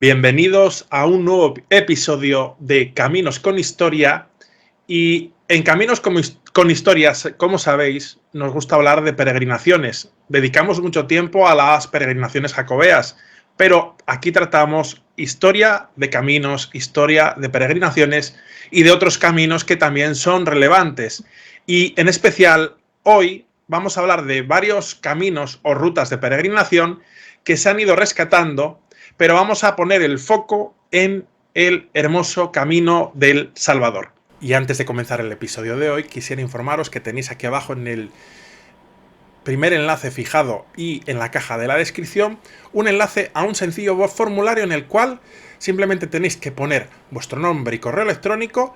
Bienvenidos a un nuevo episodio de Caminos con Historia. Y en Caminos con Historias, como sabéis, nos gusta hablar de peregrinaciones. Dedicamos mucho tiempo a las peregrinaciones jacobeas, pero aquí tratamos historia de caminos, historia de peregrinaciones y de otros caminos que también son relevantes. Y en especial, hoy vamos a hablar de varios caminos o rutas de peregrinación que se han ido rescatando, pero vamos a poner el foco en el hermoso Camino del Salvador. Y antes de comenzar el episodio de hoy, quisiera informaros que tenéis aquí abajo en el primer enlace fijado y en la caja de la descripción un enlace a un sencillo formulario en el cual simplemente tenéis que poner vuestro nombre y correo electrónico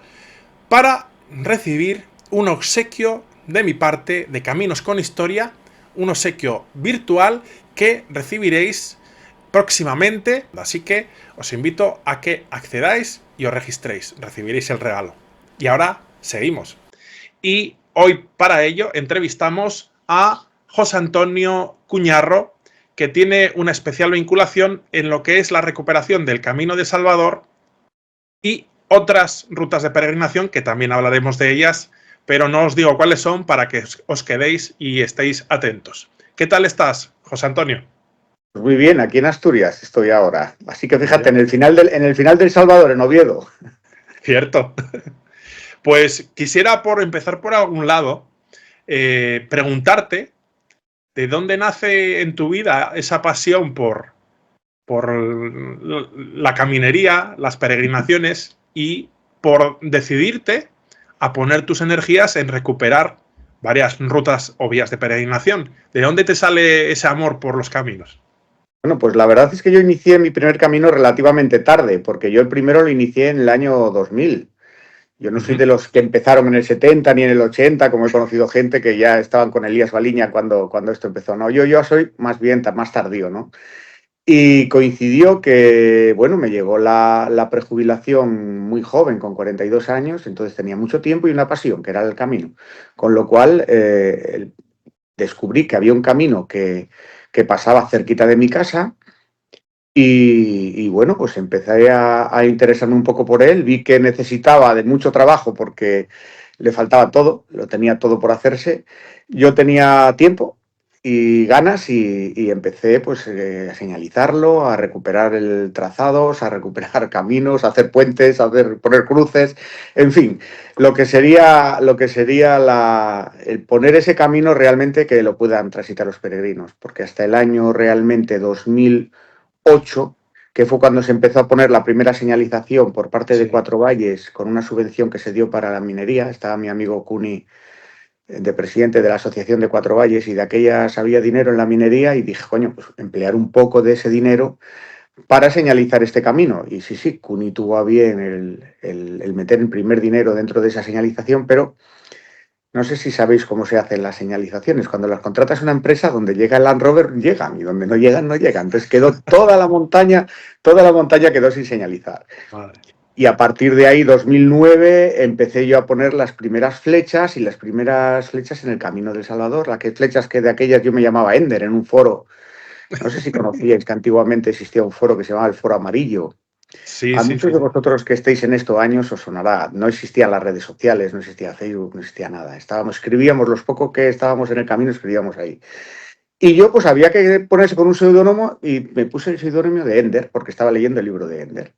para recibir un obsequio de mi parte de Caminos con Historia, un obsequio virtual que recibiréis próximamente, así que os invito a que accedáis y os registréis, recibiréis el regalo. Y ahora seguimos. Y hoy para ello entrevistamos a José Antonio Cuñarro, que tiene una especial vinculación en lo que es la recuperación del Camino de Salvador y otras rutas de peregrinación, que también hablaremos de ellas, pero no os digo cuáles son para que os quedéis y estéis atentos. ¿Qué tal estás, José Antonio? Pues muy bien, aquí en Asturias estoy ahora. Así que fíjate, en el final del Salvador, en Oviedo. Cierto. Pues quisiera empezar por algún lado, preguntarte de dónde nace en tu vida esa pasión por la caminería, las peregrinaciones y por decidirte a poner tus energías en recuperar varias rutas o vías de peregrinación. ¿De dónde te sale ese amor por los caminos? Bueno, pues la verdad es que yo inicié mi primer camino relativamente tarde, porque yo el primero lo inicié en el año 2000. Yo no soy de los que empezaron en el 70 ni en el 80, como he conocido gente que ya estaban con Elías Baliña cuando esto empezó. No, yo soy más bien más tardío, ¿no? Y coincidió que, bueno, me llegó la prejubilación muy joven, con 42 años, entonces tenía mucho tiempo y una pasión, que era el camino. Con lo cual descubrí que había un camino que pasaba cerquita de mi casa y bueno, pues empecé a interesarme un poco por él. Vi que necesitaba de mucho trabajo porque le faltaba todo, lo tenía todo por hacerse. Yo tenía tiempo y ganas y empecé pues a señalizarlo, a recuperar el trazados, a recuperar caminos, a hacer puentes, poner cruces, en fin, lo que sería el poner ese camino realmente que lo puedan transitar los peregrinos, porque hasta el año realmente 2008, que fue cuando se empezó a poner la primera señalización por parte de Cuatro Valles, con una subvención que se dio para la minería. Estaba mi amigo Cuni de presidente de la Asociación de Cuatro Valles, y de aquellas había dinero en la minería, y dije, coño, pues emplear un poco de ese dinero para señalizar este camino. Y sí, Cuni tuvo a bien el meter el primer dinero dentro de esa señalización, pero no sé si sabéis cómo se hacen las señalizaciones. Cuando las contratas a una empresa, donde llega el Land Rover, llegan, y donde no llegan, no llegan. Entonces quedó toda la montaña quedó sin señalizar. Vale. Y a partir de ahí, 2009, empecé yo a poner las primeras flechas en el Camino del Salvador. Flechas que de aquellas yo me llamaba Ender en un foro. No sé si conocíais que antiguamente existía un foro que se llamaba el Foro Amarillo. Sí, A sí, muchos sí. de vosotros que estéis en estos años os sonará. No existían las redes sociales, no existía Facebook, no existía nada. Escribíamos, los pocos que estábamos en el camino, escribíamos ahí. Y yo pues había que ponerse con un seudónimo, y me puse el seudónimo de Ender porque estaba leyendo el libro de Ender.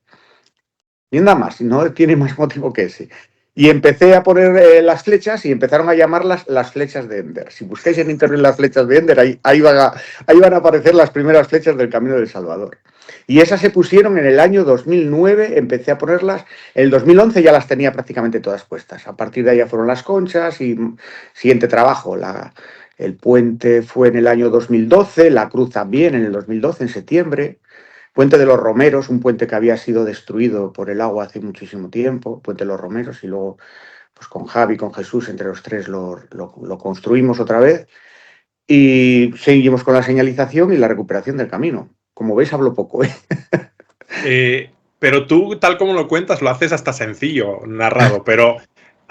Y nada más, no tiene más motivo que ese. Y empecé a poner las flechas, y empezaron a llamarlas las flechas de Ender. Si buscáis en internet las flechas de Ender, ahí van a aparecer las primeras flechas del Camino del Salvador. Y esas se pusieron en el año 2009, empecé a ponerlas. En el 2011 ya las tenía prácticamente todas puestas. A partir de ahí ya fueron las conchas y siguiente trabajo. El puente fue en el año 2012, la cruz también en el 2012, en septiembre. Puente de los Romeros, un puente que había sido destruido por el agua hace muchísimo tiempo, Puente de los Romeros, y luego pues con Javi, con Jesús, entre los tres lo construimos otra vez, y seguimos con la señalización y la recuperación del camino. Como veis, hablo poco, ¿eh? Pero tú, tal como lo cuentas, lo haces hasta sencillo, narrado, pero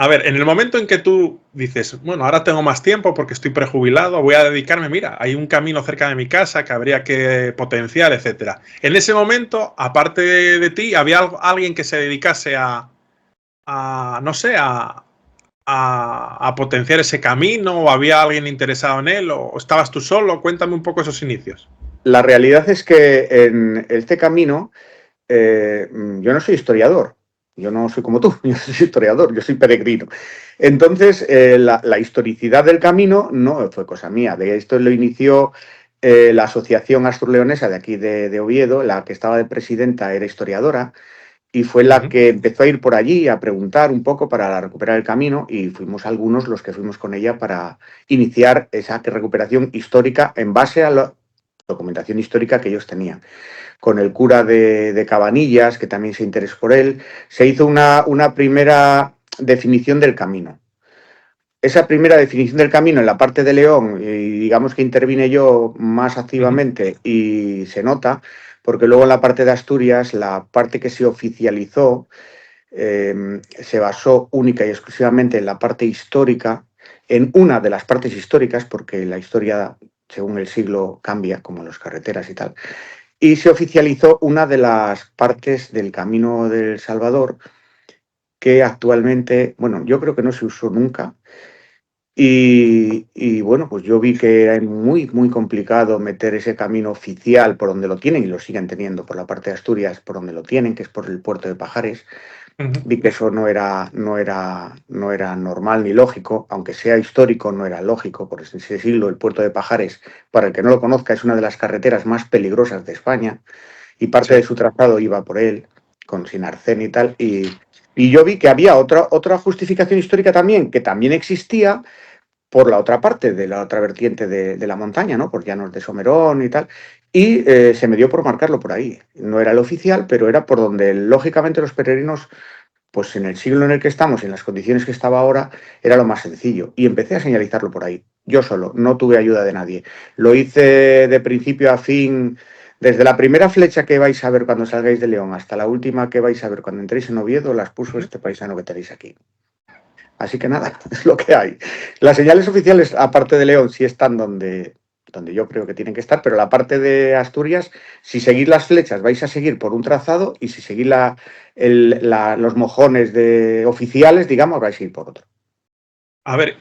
A ver, en el momento en que tú dices, bueno, ahora tengo más tiempo porque estoy prejubilado, voy a dedicarme, mira, hay un camino cerca de mi casa que habría que potenciar, etcétera. En ese momento, aparte de ti, ¿había alguien que se dedicase no sé, a potenciar ese camino? ¿O había alguien interesado en él? ¿O estabas tú solo? Cuéntame un poco esos inicios. La realidad es que en este camino yo no soy historiador, yo no soy como tú, yo soy historiador, yo soy peregrino. Entonces, la historicidad del camino no fue cosa mía, de esto lo inició la Asociación Asturleonesa de aquí de Oviedo, la que estaba de presidenta era historiadora, y fue la que empezó a ir por allí a preguntar un poco para recuperar el camino y fuimos algunos los que fuimos con ella para iniciar esa recuperación histórica en base a la documentación histórica que ellos tenían. Con el cura de Cabanillas, que también se interesó por él, se hizo una primera definición del camino. Esa primera definición del camino en la parte de León, y digamos que intervine yo más activamente y se nota, porque luego en la parte de Asturias, la parte que se oficializó se basó única y exclusivamente en la parte histórica, en una de las partes históricas, porque la historia, según el siglo, cambia, como en las carreteras y tal, y se oficializó una de las partes del Camino del Salvador que actualmente, bueno, yo creo que no se usó nunca. Y bueno, pues yo vi que era muy complicado meter ese camino oficial por donde lo tienen y lo siguen teniendo por la parte de Asturias, por donde lo tienen, que es por el puerto de Pajares. Vi que eso no era normal ni lógico, aunque sea histórico, no era lógico, por ese siglo el puerto de Pajares, para el que no lo conozca, es una de las carreteras más peligrosas de España y parte de su trazado iba por él, con Sinarcén y tal, y yo vi que había otra justificación histórica también, que también existía por la otra parte, de la otra vertiente de la montaña, ¿no? Por Llanos de Somerón y tal, y se me dio por marcarlo por ahí. No era el oficial, pero era por donde, lógicamente, los peregrinos, pues en el siglo en el que estamos y en las condiciones que estaba ahora, era lo más sencillo. Y empecé a señalizarlo por ahí, yo solo, no tuve ayuda de nadie. Lo hice de principio a fin. Desde la primera flecha que vais a ver cuando salgáis de León hasta la última que vais a ver cuando entréis en Oviedo, las puso este paisano que tenéis aquí. Así que nada, es lo que hay. Las señales oficiales, aparte de León, sí están donde yo creo que tienen que estar, pero la parte de Asturias, si seguís las flechas vais a seguir por un trazado y si seguís los mojones oficiales, digamos, vais a ir por otro. A ver,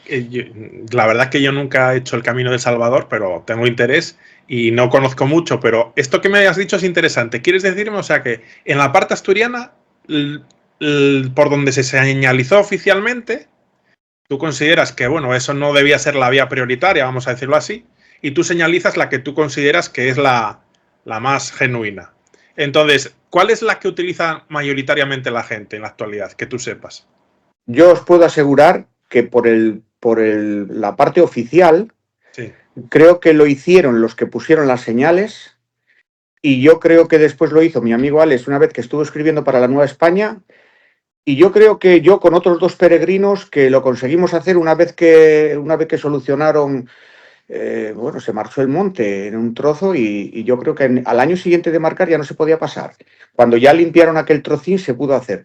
la verdad es que yo nunca he hecho el Camino de Salvador, pero tengo interés y no conozco mucho, pero esto que me has dicho es interesante. ¿Quieres decirme, o sea, que en la parte asturiana, por donde se señalizó oficialmente, tú consideras que, bueno, eso no debía ser la vía prioritaria, vamos a decirlo así, y tú señalizas la que tú consideras que es la más genuina? Entonces, ¿cuál es la que utiliza mayoritariamente la gente en la actualidad, que tú sepas? Yo os puedo asegurar que la parte oficial, Sí. creo que lo hicieron los que pusieron las señales y yo creo que después lo hizo mi amigo Alex una vez que estuvo escribiendo para la Nueva España. Y yo creo que yo con otros dos peregrinos que lo conseguimos hacer una vez que solucionaron, bueno, se marchó el monte en un trozo y yo creo que al año siguiente de marcar ya no se podía pasar. Cuando ya limpiaron aquel trocín se pudo hacer.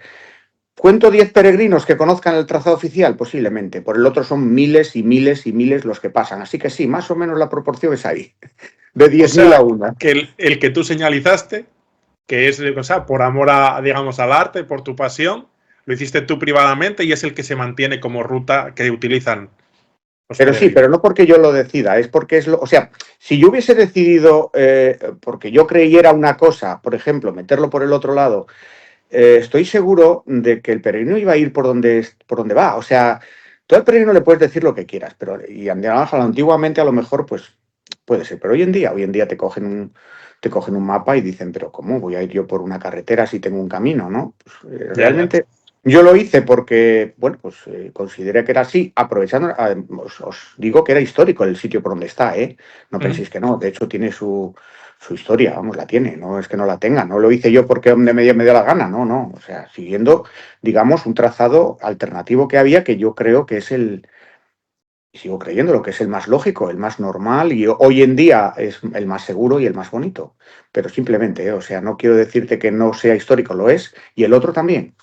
¿Cuento 10 peregrinos que conozcan el trazado oficial? Posiblemente. Por el otro son miles y miles y miles los que pasan. Así que sí, más o menos la proporción es ahí. De O 10.000 a sea, una. que el que tú señalizaste, que es, o sea, por amor digamos, al arte, por tu pasión, lo hiciste tú privadamente y es el que se mantiene como ruta que utilizan los Pero sí, peregrinos. pero no porque yo lo decida, es porque es lo. O sea, si yo hubiese decidido, porque yo creyera una cosa, por ejemplo, meterlo por el otro lado, estoy seguro de que el peregrino iba a ir por donde va. O sea, tú al peregrino le puedes decir lo que quieras, pero y antiguamente a lo mejor, pues puede ser, pero hoy en día te cogen un mapa y dicen, pero ¿cómo voy a ir yo por una carretera si tengo un camino, no? Pues, Ya, ya. realmente yo lo hice porque, bueno, pues consideré que era así, aprovechando, os digo que era histórico el sitio por donde está, ¿eh? No penséis que no, de hecho tiene su historia, vamos, la tiene, no es que no la tenga, no lo hice yo porque me dio la gana, no, o sea, siguiendo, digamos, un trazado alternativo que había que yo creo que es sigo creyendo lo que es el más lógico, el más normal y hoy en día es el más seguro y el más bonito, pero simplemente, o sea, no quiero decirte que no sea histórico, lo es, y el otro también.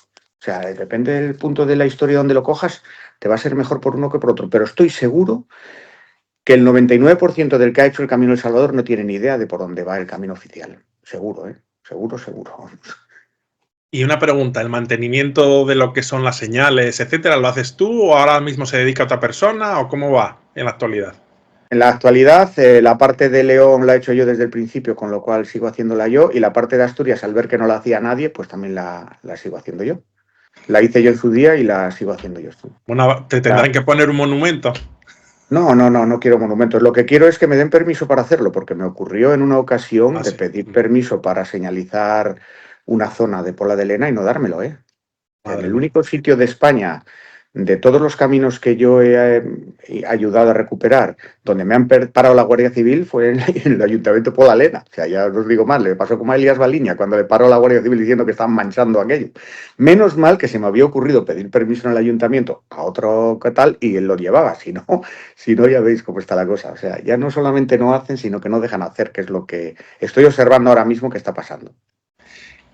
O sea, depende del punto de la historia donde lo cojas, te va a ser mejor por uno que por otro. Pero estoy seguro que el 99% del que ha hecho el Camino del Salvador no tiene ni idea de por dónde va el camino oficial. Seguro, ¿eh? Seguro, seguro. Y una pregunta, ¿el mantenimiento de lo que son las señales, etcétera, lo haces tú o ahora mismo se dedica a otra persona o cómo va en la actualidad? En la actualidad, la parte de León la he hecho yo desde el principio, con lo cual sigo haciéndola yo, y la parte de Asturias, al ver que no la hacía nadie, pues también la sigo haciendo yo. La hice yo en su día y la sigo haciendo yo. Bueno, te tendrán que poner un monumento. No quiero monumentos. Lo que quiero es que me den permiso para hacerlo, porque me ocurrió en una ocasión de Sí. pedir permiso para señalizar una zona de Pola de Lena y no dármelo, ¿eh? En Madre el mía. único sitio de España, de todos los caminos que yo he ayudado a recuperar, donde me han parado la Guardia Civil, fue en el Ayuntamiento de Podalena. O sea, ya no os digo más, le pasó como a Elías Baliña, cuando le paró la Guardia Civil diciendo que estaban manchando aquello. Menos mal que se me había ocurrido pedir permiso en el Ayuntamiento a otro que tal y él lo llevaba. Si no, ya veis cómo está la cosa. O sea, ya no solamente no hacen, sino que no dejan hacer, que es lo que estoy observando ahora mismo que está pasando.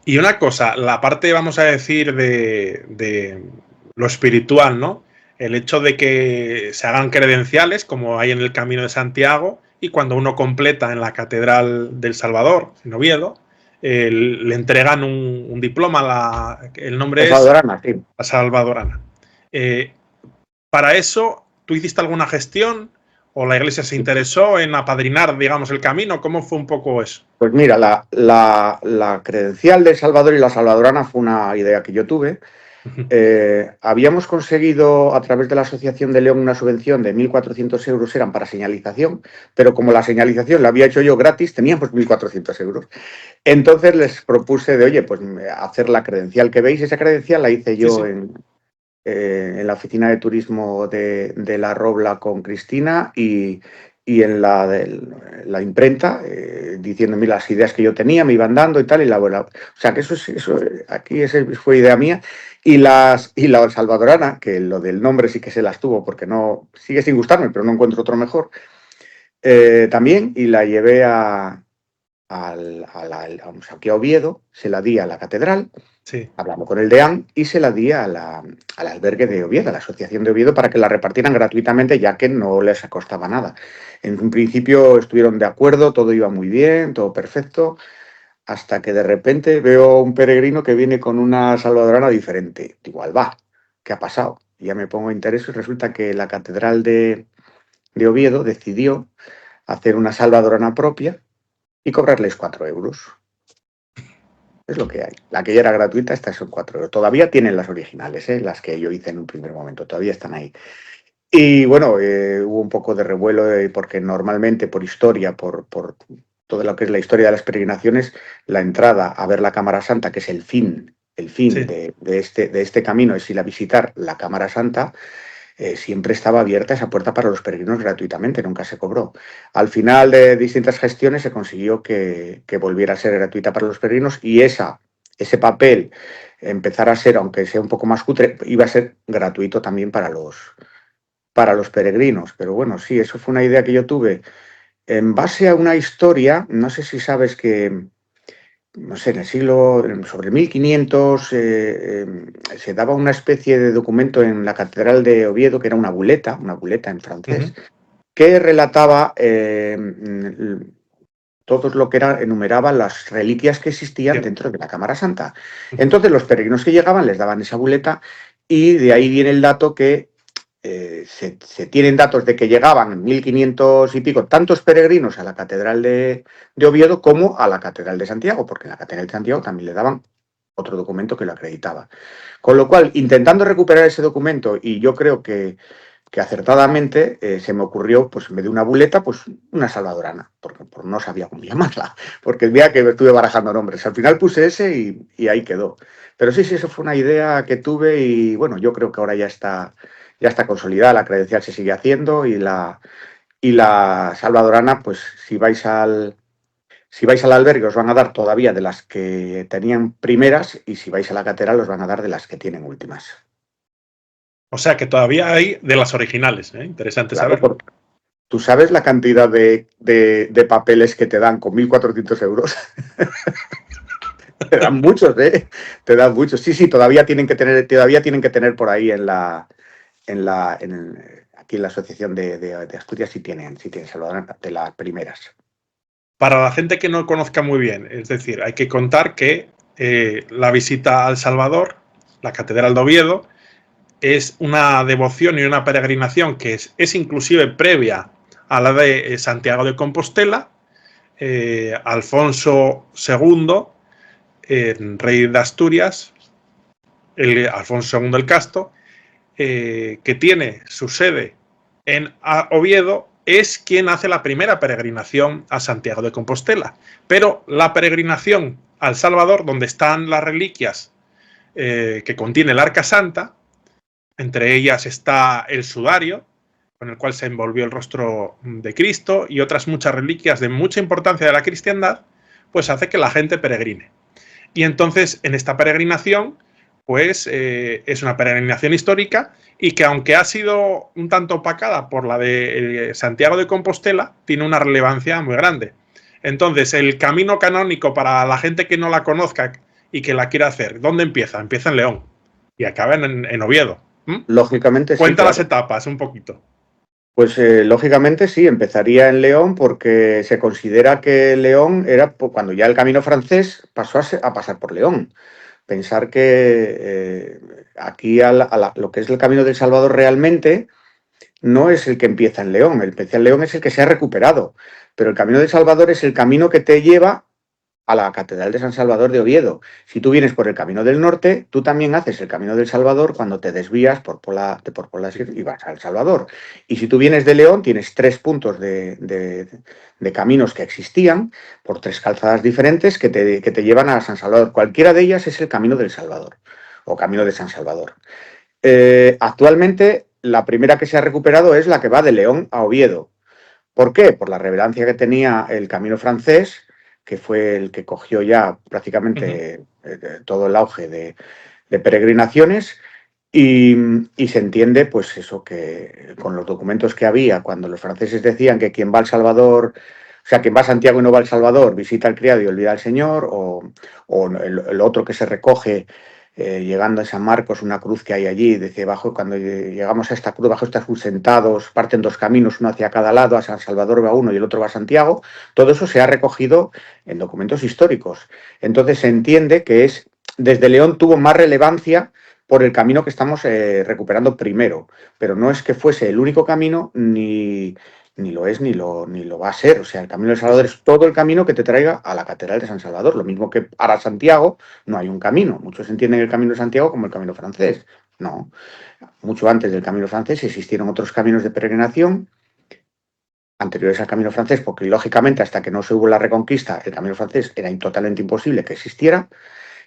Y una cosa, la parte, vamos a decir, de lo espiritual, ¿no? El hecho de que se hagan credenciales, como hay en el Camino de Santiago, y cuando uno completa en la Catedral del Salvador, en Oviedo, le entregan un diploma, el nombre Es es Salvadorana, sí. la Salvadorana. Eh, para eso, ¿tú hiciste alguna gestión o la iglesia se interesó en apadrinar, digamos, el camino? ¿Cómo fue un poco eso? Pues mira, la credencial de Salvador y la Salvadorana fue una idea que yo tuve. Habíamos conseguido a través de la Asociación de León una subvención de 1.400 euros, eran para señalización, pero como la señalización la había hecho yo gratis, teníamos 1.400 euros. Entonces les propuse de, oye, pues hacer la credencial que veis. Esa credencial la hice yo Sí. en la oficina de turismo de La Robla con Cristina y en la imprenta, diciéndome las ideas que yo tenía, me iban dando y tal, y o sea, que eso aquí fue idea mía. Y la salvadorana, que lo del nombre sí que se las tuvo, porque no, sigue sin gustarme, pero no encuentro otro mejor, también, y la llevé aquí a Oviedo, se la di a la catedral, Sí. hablamos con el deán y se la di al albergue de Oviedo, a la Asociación de Oviedo, para que la repartieran gratuitamente, ya que no les costaba nada. En un principio estuvieron de acuerdo, todo iba muy bien, todo perfecto, hasta que de repente veo un peregrino que viene con una salvadorana diferente. Igual va, ¿qué ha pasado? Y ya me pongo interés y resulta que la Catedral de Oviedo decidió hacer una salvadorana propia y cobrarles 4 euros. Es lo que hay. La que ya era gratuita, estas son 4 euros. Todavía tienen las originales, las que yo hice en un primer momento, todavía están ahí. Y bueno, hubo un poco de revuelo porque normalmente por historia, por todo lo que es la historia de las peregrinaciones, la entrada a ver la Cámara Santa, que es el fin Sí. de este camino, es ir a visitar la Cámara Santa. Siempre estaba abierta esa puerta para los peregrinos gratuitamente, nunca se cobró. Al final de distintas gestiones se consiguió que volviera a ser gratuita para los peregrinos y ese papel empezar a ser, aunque sea un poco más cutre, iba a ser gratuito también para los peregrinos. Pero bueno, sí, eso fue una idea que yo tuve en base a una historia, no sé si sabes que, no sé, sobre 1500, se daba una especie de documento en la Catedral de Oviedo, que era una buleta en francés, que relataba todo lo que enumeraba las reliquias que existían dentro de la Cámara Santa. Entonces los peregrinos que llegaban les daban esa buleta y de ahí viene el dato que se tienen datos de que llegaban en 1500 y pico tantos peregrinos a la Catedral de Oviedo como a la Catedral de Santiago, porque en la Catedral de Santiago también le daban otro documento que lo acreditaba. Con lo cual, intentando recuperar ese documento, y yo creo que acertadamente se me ocurrió, pues en vez de una buleta, pues una salvadorana, porque no sabía cómo llamarla, porque el día que estuve barajando nombres, al final puse ese y ahí quedó. Pero sí, eso fue una idea que tuve y bueno, yo creo que ahora ya está consolidada, la credencial se sigue haciendo y la salvadorana, pues si vais al albergue os van a dar todavía de las que tenían primeras y si vais a la catedral os van a dar de las que tienen últimas. O sea que todavía hay de las originales, ¿eh? Interesante Claro, saberlo. porque tú sabes la cantidad de papeles que te dan con 1.400 euros. Te dan muchos, ¿eh? Te dan muchos. Sí, sí, todavía tienen que tener por ahí aquí en la Asociación de Asturias sí tienen Salvador de las primeras. Para la gente que no conozca muy bien, es decir, hay que contar que la visita al Salvador, la Catedral de Oviedo, es una devoción y una peregrinación que es inclusive previa a la de Santiago de Compostela. Alfonso II, rey de Asturias, Alfonso II el Casto, que tiene su sede en Oviedo, es quien hace la primera peregrinación a Santiago de Compostela. Pero la peregrinación al Salvador, donde están las reliquias que contiene el Arca Santa, entre ellas está el sudario, con el cual se envolvió el rostro de Cristo, y otras muchas reliquias de mucha importancia de la cristiandad, pues hace que la gente peregrine. Y entonces, en esta peregrinación, pues es una peregrinación histórica y que, aunque ha sido un tanto opacada por la de Santiago de Compostela, tiene una relevancia muy grande. Entonces, el camino canónico para la gente que no la conozca y que la quiera hacer, ¿dónde empieza? Empieza en León y acaba en Oviedo. Lógicamente sí, Cuenta las claro. etapas un poquito. Pues lógicamente sí, empezaría en León porque se considera que León era cuando ya el camino francés pasó a pasar por León. Pensar que aquí lo que es el Camino del Salvador realmente no es el que empieza en León. El que empieza en León es el que se ha recuperado. Pero el Camino del Salvador es el camino que te lleva a la Catedral de San Salvador de Oviedo. Si tú vienes por el Camino del Norte, tú también haces el Camino del Salvador cuando te desvías por Pola y vas al Salvador. Y si tú vienes de León, tienes 3 puntos de caminos que existían por 3 calzadas diferentes que te llevan a San Salvador. Cualquiera de ellas es el Camino del Salvador o Camino de San Salvador. Actualmente, la primera que se ha recuperado es la que va de León a Oviedo. ¿Por qué? Por la relevancia que tenía el camino francés, que fue el que cogió ya prácticamente todo el auge de peregrinaciones, y se entiende, pues eso, que con los documentos que había, cuando los franceses decían que quien va al Salvador, o sea, quien va a Santiago y no va al Salvador, visita al criado y olvida al Señor, o el otro que se recoge llegando a San Marcos, una cruz que hay allí, dice, cuando llegamos a esta cruz, bajo esta cruz sentados, parten 2 caminos, uno hacia cada lado, a San Salvador va uno y el otro va a Santiago. Todo eso se ha recogido en documentos históricos. Entonces se entiende que desde León tuvo más relevancia por el camino que estamos recuperando primero, pero no es que fuese el único camino, ni lo es, ni lo va a ser. O sea, el Camino del Salvador es todo el camino que te traiga a la Catedral de San Salvador. Lo mismo que para Santiago no hay un camino. Muchos entienden el Camino de Santiago como el camino francés. No. Mucho antes del camino francés existieron otros caminos de peregrinación anteriores al camino francés, porque lógicamente hasta que no se hubo la Reconquista, el camino francés era totalmente imposible que existiera.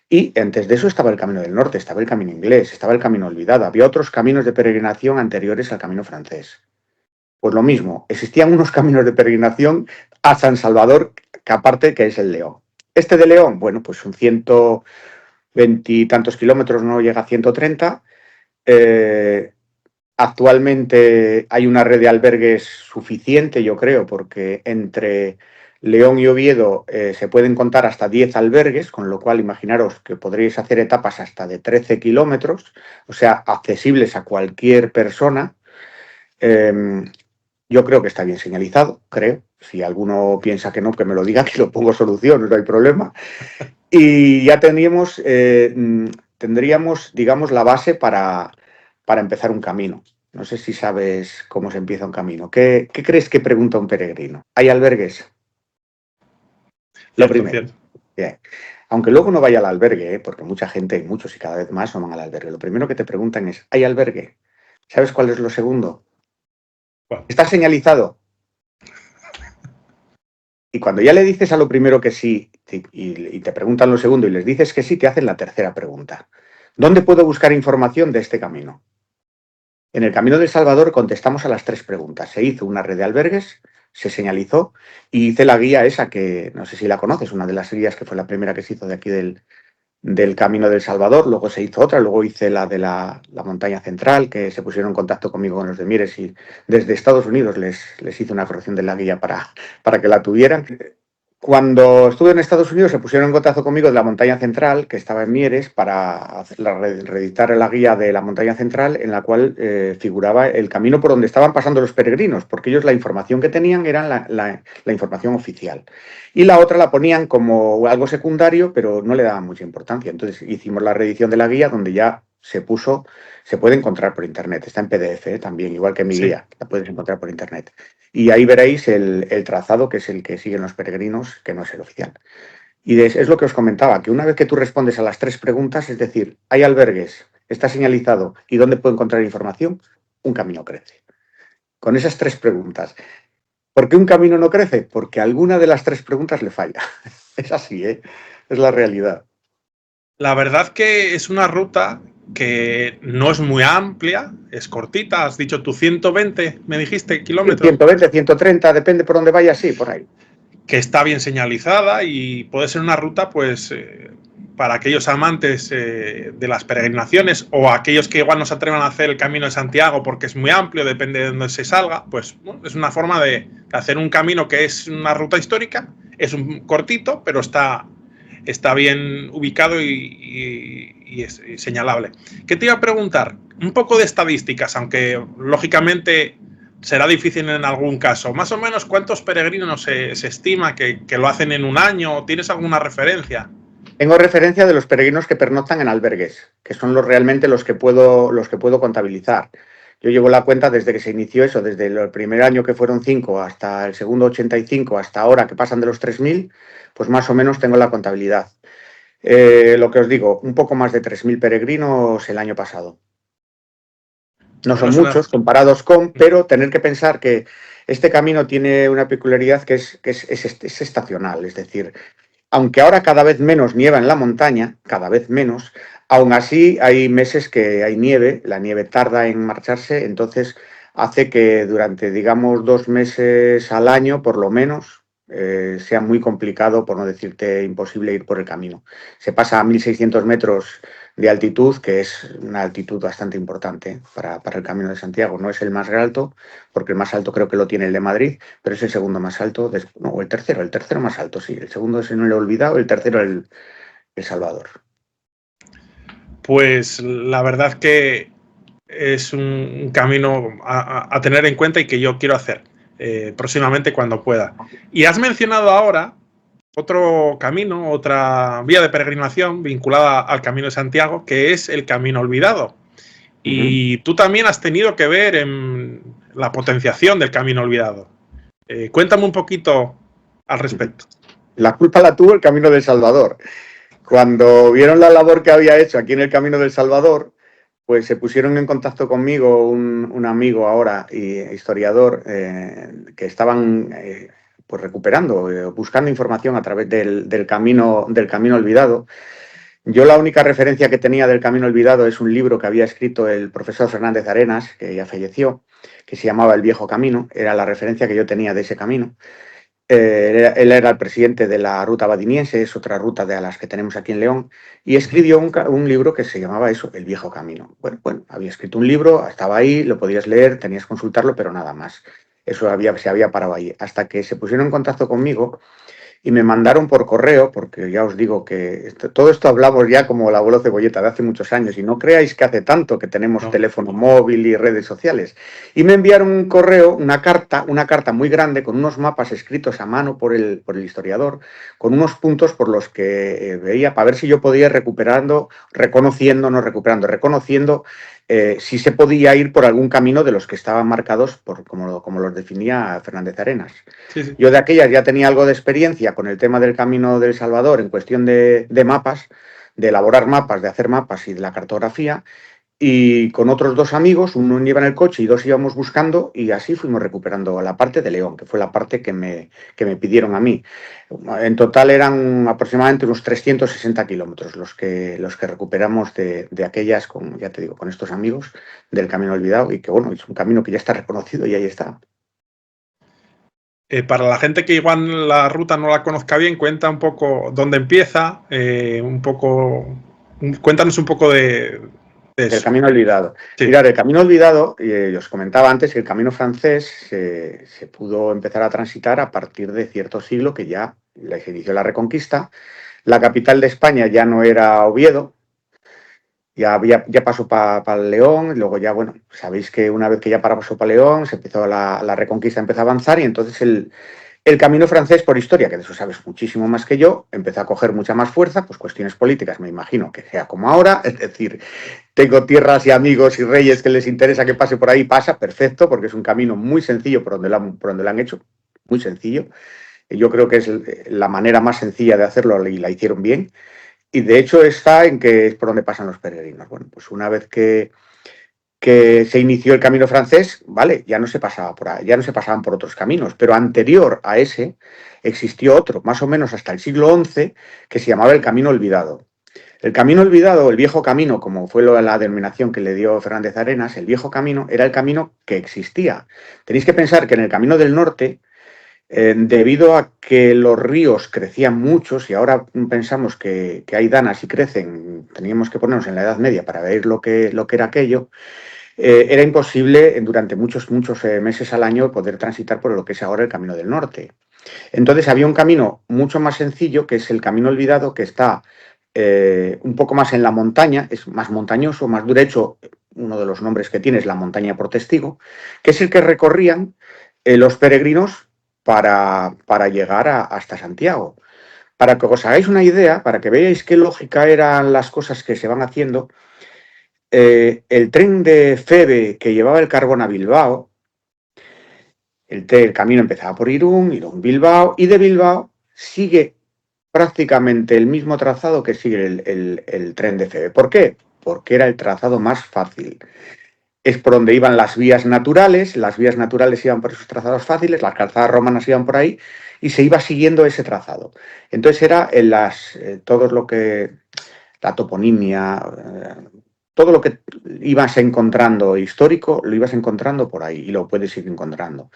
Y antes de eso estaba el camino del norte, estaba el camino inglés, estaba el camino olvidado. Había otros caminos de peregrinación anteriores al camino francés. Pues lo mismo, existían unos caminos de peregrinación a San Salvador, que aparte que es el León. Este de León, bueno, pues son 120 y tantos kilómetros, no llega a 130. Actualmente hay una red de albergues suficiente, yo creo, porque entre León y Oviedo se pueden contar hasta 10 albergues, con lo cual imaginaros que podréis hacer etapas hasta de 13 kilómetros, o sea, accesibles a cualquier persona. Yo creo que está bien señalizado, creo. Si alguno piensa que no, que me lo diga, que lo pongo solución, no hay problema. Y ya tendríamos, digamos, la base para empezar un camino. No sé si sabes cómo se empieza un camino. ¿Qué crees que pregunta un peregrino? ¿Hay albergues? Lo Cierto, primero. cierto. Bien. Aunque luego no vaya al albergue, porque mucha gente, y muchos y cada vez más, no van al albergue. Lo primero que te preguntan es, ¿hay albergue? ¿Sabes cuál es lo segundo? Bueno, ¿Está señalizado? Y cuando ya le dices a lo primero que sí y te preguntan lo segundo y les dices que sí, te hacen la tercera pregunta. ¿Dónde puedo buscar información de este camino? En el Camino del Salvador contestamos a las 3 preguntas. Se hizo una red de albergues, se señalizó y hice la guía esa que no sé si la conoces, una de las guías que fue la primera que se hizo de aquí del Camino del Salvador. Luego se hizo otra, luego hice la de la montaña central, que se pusieron en contacto conmigo con los de Mieres y desde Estados Unidos les hice una corrección de la guía para que la tuvieran. Cuando estuve en Estados Unidos se pusieron en contacto conmigo de la montaña central, que estaba en Mieres, para reeditar la guía de la montaña central en la cual figuraba el camino por donde estaban pasando los peregrinos, porque ellos la información que tenían era la información oficial. Y la otra la ponían como algo secundario, pero no le daban mucha importancia. Entonces hicimos la reedición de la guía donde ya se puede encontrar por internet, está en PDF también, igual que mi Sí. guía, la puedes encontrar por internet. Y ahí veréis el trazado, que es el que siguen los peregrinos, que no es el oficial. Y es lo que os comentaba, que una vez que tú respondes a las 3 preguntas, es decir, ¿hay albergues? ¿Está señalizado? ¿Y dónde puedo encontrar información? Un camino crece. Con esas 3 preguntas. ¿Por qué un camino no crece? Porque alguna de las 3 preguntas le falla. Es así, ¿eh? Es la realidad. La verdad que es una ruta que no es muy amplia, es cortita. Has dicho tú 120, me dijiste, kilómetros. 120, 130, depende por dónde vayas, sí, por ahí. Que está bien señalizada y puede ser una ruta, pues, para aquellos amantes de las peregrinaciones o aquellos que igual no se atrevan a hacer el Camino de Santiago porque es muy amplio, depende de dónde se salga, pues bueno, es una forma de hacer un camino que es una ruta histórica, es un cortito, pero está bien ubicado y es señalable. ¿Qué te iba a preguntar? Un poco de estadísticas, aunque lógicamente será difícil en algún caso. Más o menos, ¿cuántos peregrinos se estima que lo hacen en un año? ¿Tienes alguna referencia? Tengo referencia de los peregrinos que pernoctan en albergues, que son realmente los que puedo contabilizar. Yo llevo la cuenta desde que se inició eso, desde el primer año que fueron 5 hasta el segundo 85, hasta ahora que pasan de los 3.000, pues más o menos tengo la contabilidad. Lo que os digo, un poco más de 3.000 peregrinos el año pasado. No Bueno, son es una... muchos comparados con, pero tener que pensar que este camino tiene una peculiaridad que es estacional, es decir, aunque ahora cada vez menos nieva en la montaña, cada vez menos, aún así hay meses que hay nieve, la nieve tarda en marcharse, entonces hace que durante, digamos, 2 meses al año, por lo menos, sea muy complicado, por no decirte imposible, ir por el camino. Se pasa a 1.600 metros de altitud, que es una altitud bastante importante para el Camino de Santiago. No es el más alto, porque el más alto creo que lo tiene el de Madrid, pero es el segundo más alto, no, el tercero más alto, sí. El segundo se no lo he olvidado, el tercero el Salvador. Pues la verdad que es un camino a tener en cuenta y que yo quiero hacer próximamente cuando pueda. Y has mencionado ahora otro camino, otra vía de peregrinación vinculada al Camino de Santiago, que es el Camino Olvidado. Y tú también has tenido que ver en la potenciación del Camino Olvidado. Cuéntame un poquito al respecto. La culpa la tuvo el Camino del Salvador. Cuando vieron la labor que había hecho aquí en el Camino del Salvador, pues se pusieron en contacto conmigo un amigo ahora, historiador, que estaban pues recuperando, buscando información a través del camino olvidado. Yo la única referencia que tenía del Camino Olvidado es un libro que había escrito el profesor Fernández Arenas, que ya falleció, que se llamaba El Viejo Camino, era la referencia que yo tenía de ese camino. Él era el presidente de la ruta badiniense, es otra ruta de las que tenemos aquí en León, y escribió un libro que se llamaba eso, El Viejo Camino. Bueno, había escrito un libro, estaba ahí, lo podías leer, tenías que consultarlo, pero nada más. Eso se había parado ahí. Hasta que se pusieron en contacto conmigo y me mandaron por correo, porque ya os digo que todo esto hablamos ya como el abuelo Cebolleta de hace muchos años, y no creáis que hace tanto que tenemos teléfono móvil y redes sociales. Y me enviaron un correo, una carta muy grande con unos mapas escritos a mano por el historiador, con unos puntos por los que veía, para ver si yo podía ir reconociendo si se podía ir por algún camino de los que estaban marcados como los definía Fernández Arenas. Sí, sí. Yo de aquellas ya tenía algo de experiencia con el tema del Camino del Salvador en cuestión de mapas, de elaborar mapas, de hacer mapas y de la cartografía, y con otros 2 amigos, uno iba en el coche y 2 íbamos buscando, y así fuimos recuperando la parte de León, que fue la parte que me pidieron a mí. En total eran aproximadamente unos 360 kilómetros los que recuperamos de aquellas, ya te digo, con estos amigos del Camino Olvidado, y que bueno, es un camino que ya está reconocido y ahí está. Para la gente que igual la ruta no la conozca bien, cuenta un poco dónde empieza, cuéntanos un poco de Del camino olvidado. Sí. Mirad, el camino olvidado, os comentaba antes que el camino francés se pudo empezar a transitar a partir de cierto siglo que ya se inició la Reconquista. La capital de España ya no era Oviedo, ya pasó para León, luego ya, bueno, sabéis que una vez que ya pasó para León, se empezó la Reconquista, empezó a avanzar y entonces el camino francés, por historia, que de eso sabes muchísimo más que yo, empezó a coger mucha más fuerza, pues cuestiones políticas, me imagino que sea como ahora, es decir, tengo tierras y amigos y reyes que les interesa que pase por ahí, pasa, perfecto, porque es un camino muy sencillo por donde lo han hecho, muy sencillo. Yo creo que es la manera más sencilla de hacerlo y la hicieron bien. Y de hecho está en que es por donde pasan los peregrinos. Bueno, pues una vez que se inició el camino francés, vale, ya no se pasaba por ahí, ya no se pasaban por otros caminos, pero anterior a ese existió otro, más o menos hasta el siglo XI, que se llamaba el Camino Olvidado. El Camino Olvidado, el Viejo Camino, como fue la denominación que le dio Fernández Arenas, el Viejo Camino era el camino que existía. Tenéis que pensar que en el Camino del Norte, debido a que los ríos crecían mucho, y ahora pensamos que hay danas y crecen, teníamos que ponernos en la Edad Media para ver lo que era aquello, era imposible durante muchos meses al año poder transitar por lo que es ahora el Camino del Norte. Entonces había un camino mucho más sencillo, que es el Camino Olvidado, que está un poco más en la montaña, es más montañoso, más duro. De hecho, uno de los nombres que tiene es la montaña por testigo, que es el que recorrían los peregrinos para llegar hasta Santiago. Para que os hagáis una idea, para que veáis qué lógica eran las cosas que se van haciendo, el tren de Feve que llevaba el carbón a Bilbao, el camino empezaba por Irún, Bilbao, y de Bilbao sigue prácticamente el mismo trazado que sigue el tren de Feve. ¿Por qué? Porque era el trazado más fácil. Es por donde iban las vías naturales iban por esos trazados fáciles, las calzadas romanas iban por ahí, y se iba siguiendo ese trazado. Entonces era todo lo que, la toponimia, todo lo que ibas encontrando histórico, lo ibas encontrando por ahí y lo puedes ir encontrando.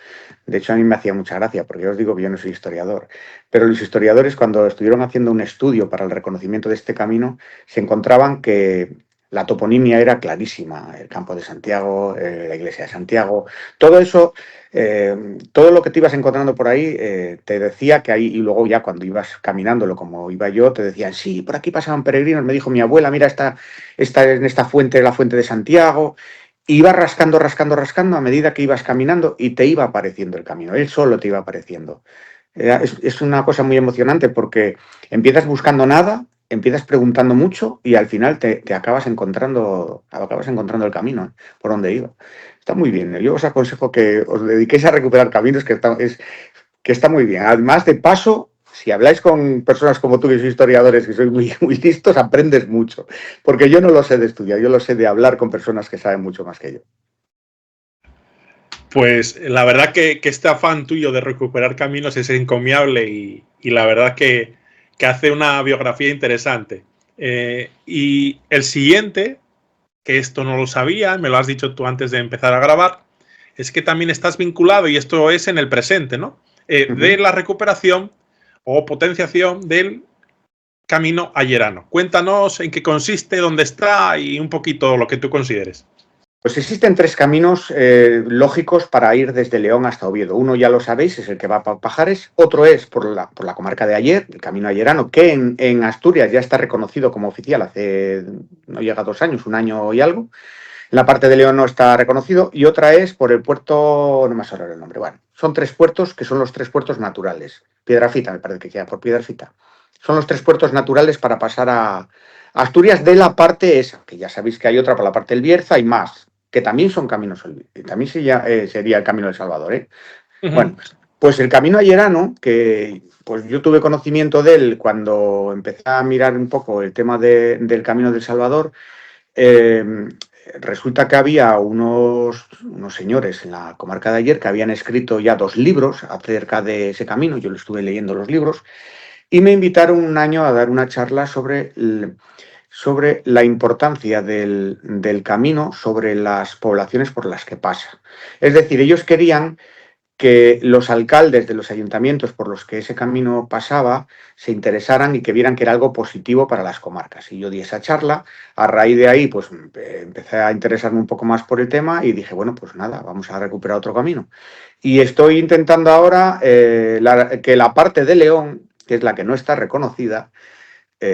De hecho, a mí me hacía mucha gracia, porque yo os digo que yo no soy historiador, pero los historiadores, cuando estuvieron haciendo un estudio para el reconocimiento de este camino, se encontraban que la toponimia era clarísima, el campo de Santiago, la iglesia de Santiago, todo eso, todo lo que te ibas encontrando por ahí, te decía que ahí, y luego ya cuando ibas caminándolo como iba yo, te decían, sí, por aquí pasaban peregrinos, me dijo mi abuela, mira, está en esta fuente, la fuente de Santiago, y ibas rascando a medida que ibas caminando y te iba apareciendo el camino, él solo te iba apareciendo. Es una cosa muy emocionante porque empiezas buscando nada, empiezas preguntando mucho y al final te acabas encontrando el camino, por donde iba. Está muy bien. Yo os aconsejo que os dediquéis a recuperar caminos, que está muy bien. Además, de paso, si habláis con personas como tú, que sois historiadores, que sois muy listos, aprendes mucho. Porque yo no lo sé de estudiar, yo lo sé de hablar con personas que saben mucho más que yo. Pues la verdad que este afán tuyo de recuperar caminos es encomiable y la verdad que hace una biografía interesante. Y el siguiente, que esto no lo sabía, me lo has dicho tú antes de empezar a grabar, es que también estás vinculado, y esto es en el presente, ¿no? De la recuperación o potenciación del camino ayerano. Cuéntanos en qué consiste, dónde está y un poquito lo que tú consideres. Pues existen tres caminos lógicos para ir desde León hasta Oviedo. Uno ya lo sabéis, es el que va para Pajares. Otro es por la comarca de Aller, el camino ayerano, que en Asturias ya está reconocido como oficial hace, no llega a 2 años, 1 año y algo. En la parte de León no está reconocido. Y otra es por el puerto, no me acuerdo el nombre. Bueno, son 3 puertos que son los 3 puertos naturales. Piedrafita, me parece que queda por Piedrafita. Son los 3 puertos naturales para pasar a Asturias de la parte esa, que ya sabéis que hay otra por la parte del Bierza y más, que también son caminos, también sería el Camino del Salvador, ¿eh? Bueno, pues el camino ayerano, que pues yo tuve conocimiento de él cuando empecé a mirar un poco el tema del Camino del Salvador. Resulta que había unos señores en la comarca de Aller que habían escrito ya 2 libros acerca de ese camino. Yo lo estuve leyendo los libros y me invitaron un año a dar una charla sobre la importancia del camino, sobre las poblaciones por las que pasa. Es decir, ellos querían que los alcaldes de los ayuntamientos por los que ese camino pasaba se interesaran y que vieran que era algo positivo para las comarcas. Y yo di esa charla, a raíz de ahí pues empecé a interesarme un poco más por el tema y dije, bueno, pues nada, vamos a recuperar otro camino. Y estoy intentando ahora que la parte de León, que es la que no está reconocida,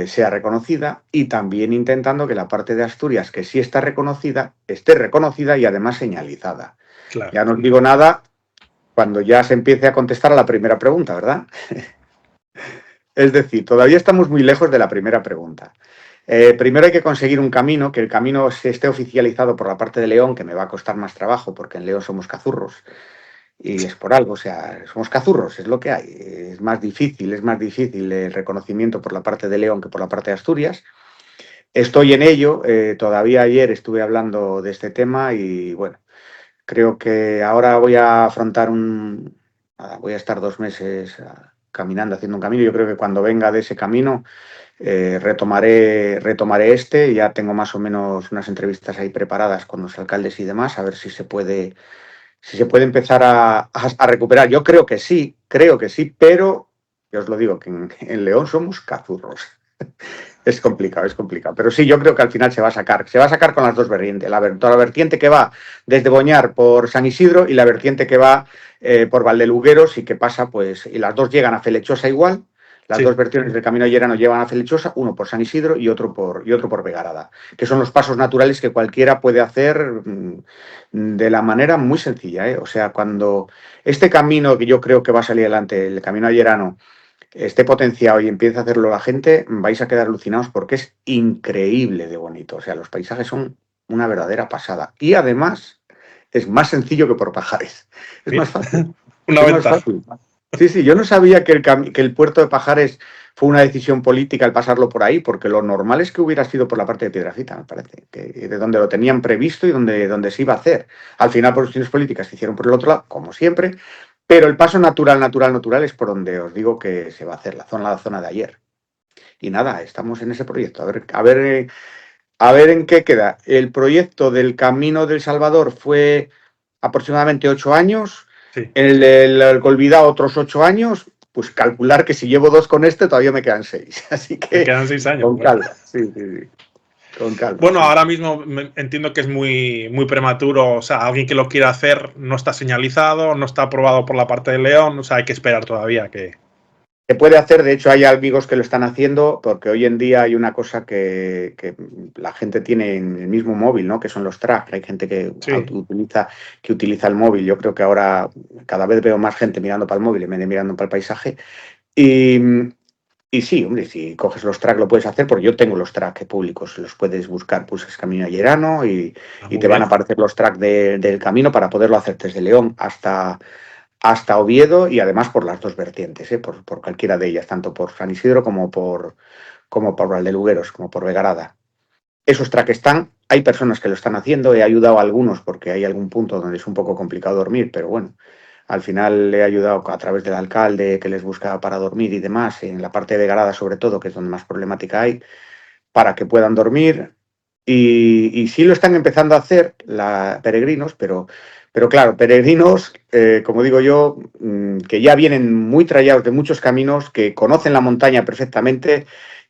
sea reconocida, y también intentando que la parte de Asturias, que sí está reconocida, esté reconocida y además señalizada. Claro. Ya no os digo nada cuando ya se empiece a contestar a la primera pregunta, ¿verdad? Es decir, todavía estamos muy lejos de la primera pregunta. Primero hay que conseguir un camino, que el camino se esté oficializado por la parte de León, que me va a costar más trabajo porque en León somos cazurros y es por algo, o sea, somos cazurros, es lo que hay. Es más difícil el reconocimiento por la parte de León que por la parte de Asturias. Estoy en ello, todavía ayer estuve hablando de este tema y bueno, creo que ahora voy a afrontar voy a estar 2 meses caminando, haciendo un camino. Yo creo que cuando venga de ese camino retomaré este. Ya tengo más o menos unas entrevistas ahí preparadas con los alcaldes y demás, a ver si se puede empezar a recuperar. Yo creo que sí, pero yo os lo digo, que en León somos cazurros. Es complicado. Pero sí, yo creo que al final se va a sacar. Se va a sacar con las dos vertientes. Toda la vertiente que va desde Boñar por San Isidro y la vertiente que va por Valdelugueros y que pasa, pues, y las dos llegan a Felechosa igual. Las Sí. dos versiones del Camino Llerano llevan a Felechosa, uno por San Isidro y otro por Vegarada, que son los pasos naturales que cualquiera puede hacer de la manera muy sencilla, ¿eh? O sea, cuando este camino que yo creo que va a salir adelante, el Camino Llerano, esté potenciado y empiece a hacerlo la gente, vais a quedar alucinados porque es increíble de bonito. O sea, los paisajes son una verdadera pasada. Y además es más sencillo que por Pajares. Es Mira, más fácil. una Es más ventaja. fácil. Sí, yo no sabía que el puerto de Pajares fue una decisión política el pasarlo por ahí, porque lo normal es que hubiera sido por la parte de Piedrafita, me parece, que de donde lo tenían previsto y donde se iba a hacer. Al final, por cuestiones políticas, se hicieron por el otro lado, como siempre, pero el paso natural es por donde os digo que se va a hacer, la zona de ayer. Y nada, estamos en ese proyecto. A ver en qué queda. El proyecto del Camino del Salvador fue aproximadamente 8 años. Sí. El Olvidado otros 8 años. Pues calcular que si llevo 2 con este, todavía me quedan 6. Así Me que quedan 6 años. con Bueno. calma. Sí. Con calma. Bueno, Sí. ahora mismo entiendo que es muy prematuro. O sea, alguien que lo quiera hacer no está señalizado, no está aprobado por la parte de León. O sea, hay que esperar todavía que. Se puede hacer, de hecho hay amigos que lo están haciendo, porque hoy en día hay una cosa que la gente tiene en el mismo móvil, ¿no? Que son los tracks. Hay gente Sí. que utiliza el móvil. Yo creo que ahora cada vez veo más gente mirando para el móvil en vez de mirando para el paisaje. Y sí, hombre, si coges los tracks lo puedes hacer, porque yo tengo los tracks públicos, los puedes buscar, pulsas Camino Llerano y Muy te van a bien. aparecer los tracks del camino para poderlo hacer desde León hasta Oviedo, y además por las dos vertientes, por cualquiera de ellas, tanto por San Isidro como por Valdelugueros, como por Vegarada. Esos tracks están, hay personas que lo están haciendo, he ayudado a algunos porque hay algún punto donde es un poco complicado dormir, pero bueno, al final he ayudado a través del alcalde que les busca para dormir y demás, en la parte de Vegarada sobre todo, que es donde más problemática hay, para que puedan dormir. Y sí lo están empezando a hacer peregrinos, pero claro, peregrinos, como digo yo, que ya vienen muy trallados de muchos caminos, que conocen la montaña perfectamente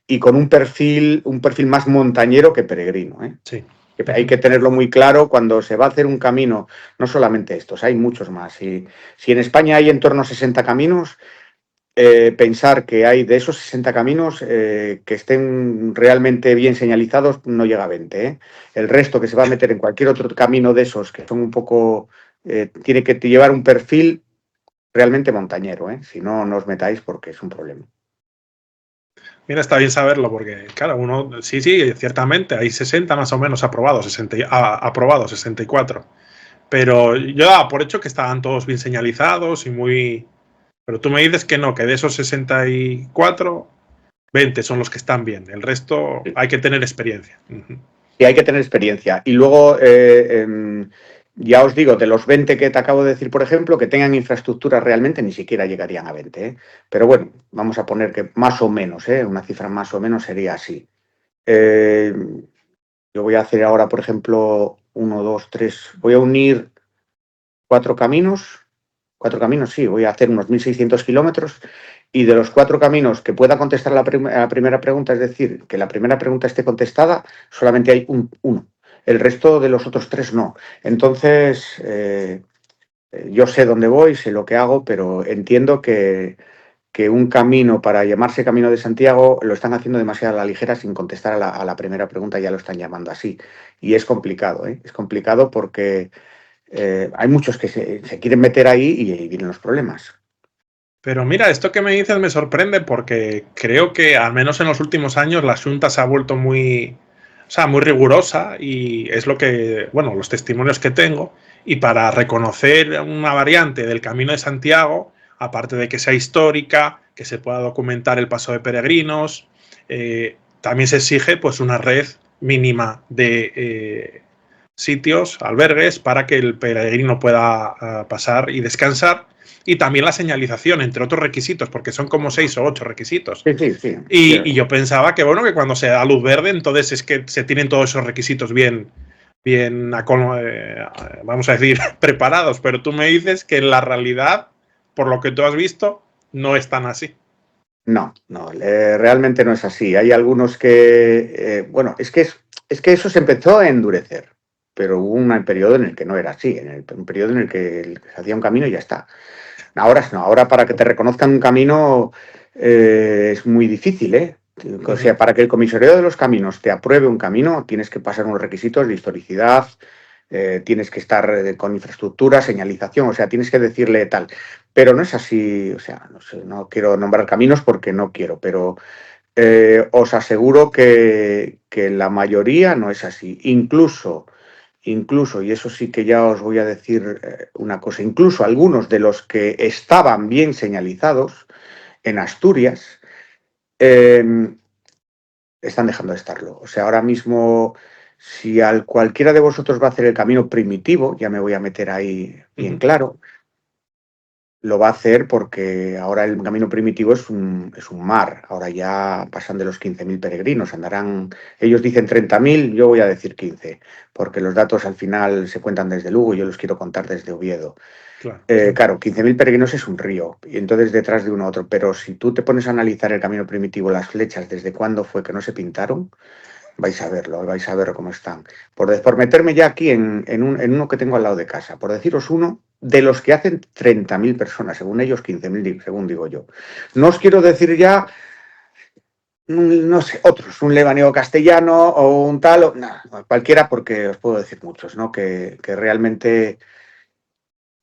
y con un perfil más montañero que peregrino, ¿eh? Sí. Que hay que tenerlo muy claro cuando se va a hacer un camino, no solamente estos, hay muchos más. Si en España hay en torno a 60 caminos, pensar que hay de esos 60 caminos que estén realmente bien señalizados no llega a 20, ¿eh? El resto que se va a meter en cualquier otro camino de esos que son un poco, tiene que llevar un perfil realmente montañero, ¿eh? Si no, no os metáis porque es un problema. Mira, está bien saberlo porque, claro, uno, sí, ciertamente, hay 60 más o menos aprobados, 64. Pero yo daba por hecho que estaban todos bien señalizados y muy. Pero tú me dices que no, que de esos 64, 20 son los que están bien. El resto Sí. hay que tener experiencia. Y hay que tener experiencia. Y luego, ya os digo, de los 20 que te acabo de decir, por ejemplo, que tengan infraestructura realmente, ni siquiera llegarían a 20, ¿eh? Pero bueno, vamos a poner que más o menos, una cifra más o menos sería así. Eh, yo voy a hacer ahora, por ejemplo, 1, 2, 3, voy a unir 4 caminos 4 caminos, sí, voy a hacer unos 1.600 kilómetros y de los 4 caminos que pueda contestar a la primera pregunta, es decir, que la primera pregunta esté contestada, solamente hay uno. El resto de los otros 3 no. Entonces, yo sé dónde voy, sé lo que hago, pero entiendo que un camino para llamarse Camino de Santiago lo están haciendo demasiado a la ligera sin contestar a la primera pregunta, ya lo están llamando así. Y es complicado, ¿eh? Es complicado porque hay muchos que se quieren meter ahí y ahí vienen los problemas. Pero mira, esto que me dices me sorprende porque creo que al menos en los últimos años la Xunta se ha vuelto muy, o sea, muy rigurosa y es lo que, bueno, los testimonios que tengo. Y para reconocer una variante del Camino de Santiago, aparte de que sea histórica, que se pueda documentar el paso de peregrinos, también se exige pues una red mínima de sitios, albergues, para que el peregrino pueda pasar y descansar. Y también la señalización, entre otros requisitos, porque son como 6 o 8 requisitos. Sí, sí, sí. Y yo pensaba que, bueno, que cuando se da luz verde, entonces es que se tienen todos esos requisitos bien, vamos a decir, preparados. Pero tú me dices que en la realidad, por lo que tú has visto, no es tan así. No, realmente no es así. Hay algunos que, bueno, es que eso se empezó a endurecer, pero hubo un periodo en el que no era así, un periodo en el que se hacía un camino y ya está. Ahora no, ahora para que te reconozcan un camino es muy difícil, ¿eh? O sea, para que el comisariado de los caminos te apruebe un camino, tienes que pasar unos requisitos de historicidad, tienes que estar con infraestructura, señalización, o sea, tienes que decirle tal. Pero no es así, o sea, no sé, no quiero nombrar caminos porque no quiero, pero os aseguro que la mayoría no es así. Incluso, y eso sí que ya os voy a decir una cosa, incluso algunos de los que estaban bien señalizados en Asturias están dejando de estarlo. O sea, ahora mismo, si cualquiera de vosotros va a hacer el camino primitivo, ya me voy a meter ahí bien claro, lo va a hacer porque ahora el camino primitivo es un mar. Ahora ya pasan de los 15.000 peregrinos. Andarán, ellos dicen 30.000, yo voy a decir 15, porque los datos al final se cuentan desde Lugo y yo los quiero contar desde Oviedo. Claro, Claro, 15.000 peregrinos es un río, y entonces detrás de uno otro. Pero si tú te pones a analizar el camino primitivo, las flechas, desde cuándo fue que no se pintaron, vais a ver cómo están. Por meterme ya aquí en uno que tengo al lado de casa, por deciros uno de los que hacen 30.000 personas, según ellos 15.000, según digo yo. No os quiero decir ya, no sé, otros, un lebaneo castellano o un tal, o, nah, cualquiera, porque os puedo decir muchos, ¿no? Que realmente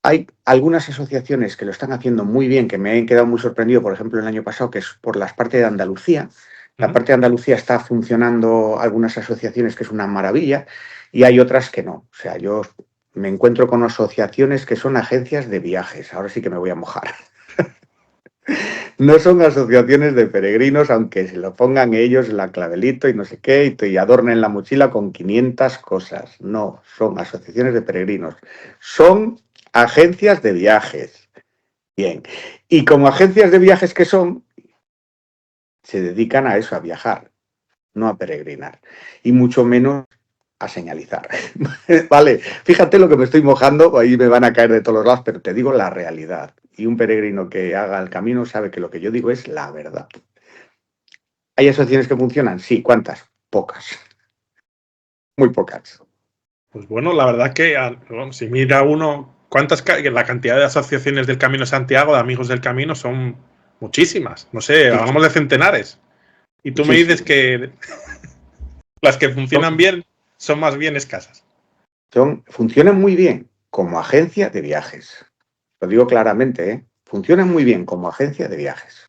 hay algunas asociaciones que lo están haciendo muy bien, que me han quedado muy sorprendido, por ejemplo, el año pasado, que es por las partes de Andalucía. La parte de Andalucía está funcionando algunas asociaciones que es una maravilla y hay otras que no. O sea, yo me encuentro con asociaciones que son agencias de viajes. Ahora sí que me voy a mojar. No son asociaciones de peregrinos, aunque se lo pongan ellos la clavelito y no sé qué, y adornen la mochila con 500 cosas. No, son asociaciones de peregrinos. Son agencias de viajes. Bien. Y como agencias de viajes que son, se dedican a eso, a viajar, no a peregrinar. Y mucho menos a señalizar. Vale, fíjate lo que me estoy mojando, ahí me van a caer de todos los lados, pero te digo la realidad. Y un peregrino que haga el camino sabe que lo que yo digo es la verdad. ¿Hay asociaciones que funcionan? Sí, ¿cuántas? Pocas. Muy pocas. pues bueno, la verdad que bueno, si mira uno la cantidad de asociaciones del Camino de Santiago, de amigos del camino, son muchísimas. No sé, Sí, hablamos de centenares. Y tú me sí, dices sí. que las que funcionan bien son más bien escasas. Funcionan muy bien como agencia de viajes. Lo digo claramente, ¿eh? Funcionan muy bien como agencia de viajes.